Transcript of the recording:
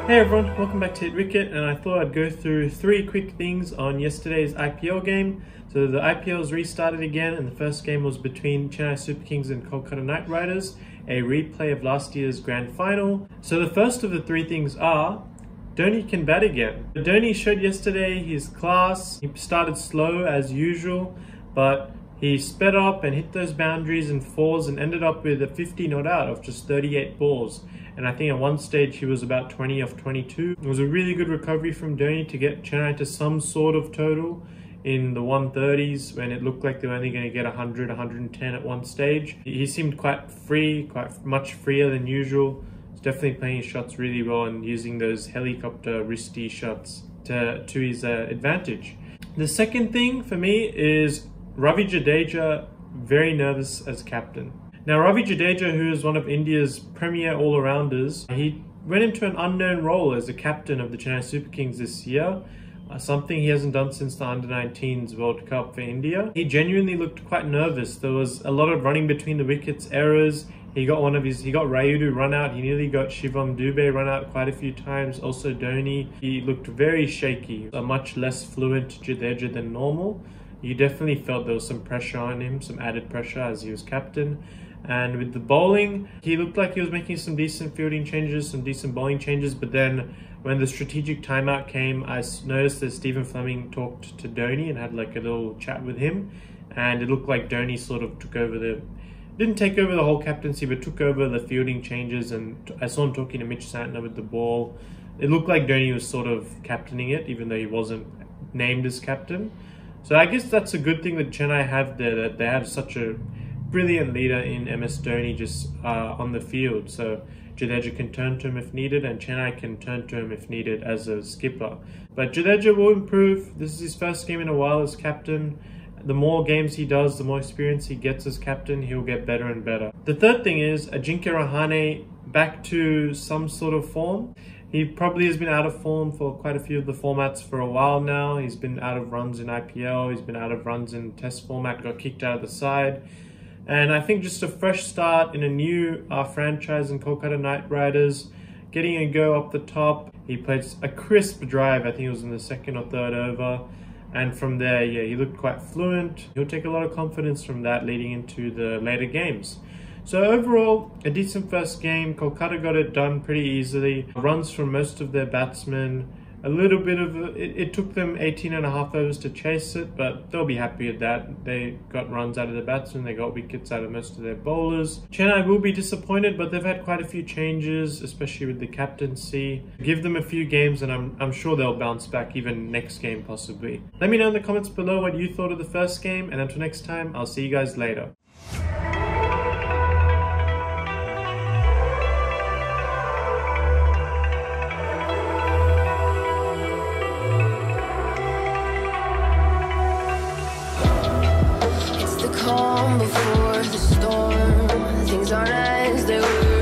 Hey everyone, welcome back to Hit Wicket, and I thought I'd go through 3 quick things on yesterday's IPL game. So the IPL's restarted again, and the first game was between Chennai Super Kings and Kolkata Knight Riders, a replay of last year's grand final. So the first of the 3 things are, Dhoni can bat again. Dhoni showed yesterday his class. He started slow as usual, but he sped up and hit those boundaries and fours and ended up with a 50 not out of just 38 balls. And I think at one stage he was about 20 off 22. It was a really good recovery from Dhoni to get Chennai to some sort of total in the 130s when it looked like they were only going to get 100, 110 at one stage. He seemed quite free, quite much freer than usual. He's definitely playing his shots really well and using those helicopter wristy shots to his advantage. The second thing for me is Ravi Jadeja, very nervous as captain. Now, Ravi Jadeja, who is one of India's premier all-rounders, he went into an unknown role as the captain of the Chennai Super Kings this year, something he hasn't done since the Under-19s World Cup for India. He genuinely looked quite nervous. There was a lot of running between the wickets, errors. He got Rayudu run out. He nearly got Shivam Dube run out quite a few times. Also Dhoni. He looked very shaky, a much less fluent Jadeja than normal. You definitely felt there was some pressure on him, some added pressure as he was captain. And with the bowling, he looked like he was making some decent fielding changes, some decent bowling changes. But then when the strategic timeout came, I noticed that Stephen Fleming talked to Dhoni and had like a little chat with him. And it looked like Dhoni sort of didn't take over the whole captaincy, but took over the fielding changes. And I saw him talking to Mitch Santner with the ball. It looked like Dhoni was sort of captaining it, even though he wasn't named as captain. So I guess that's a good thing that Chennai have there, that they have such a brilliant leader in MS Dhoni just on the field. So Jadeja can turn to him if needed, and Chennai can turn to him if needed as a skipper. But Jadeja will improve. This is his first game in a while as captain. The more games he does, the more experience he gets as captain, he'll get better and better. The third thing is Ajinkya Rahane back to some sort of form. He probably has been out of form for quite a few of the formats for a while now. He's been out of runs in IPL. He's been out of runs in Test format, got kicked out of the side. And I think just a fresh start in a new franchise in Kolkata Knight Riders, getting a go up the top. He played a crisp drive, I think it was in the 2nd or 3rd over. And from there, yeah, he looked quite fluent. He'll take a lot of confidence from that leading into the later games. So overall, a decent first game. Kolkata got it done pretty easily. Runs from most of their batsmen. A little bit of it took them 18.5 overs to chase it, but they'll be happy with that. They got runs out of the batsmen, they got wickets out of most of their bowlers. Chennai will be disappointed, but they've had quite a few changes, especially with the captaincy. Give them a few games and I'm sure they'll bounce back, even next game possibly. Let me know in the comments below what you thought of the first game, and until next time, I'll see you guys later. Calm before the storm, things aren't as they were.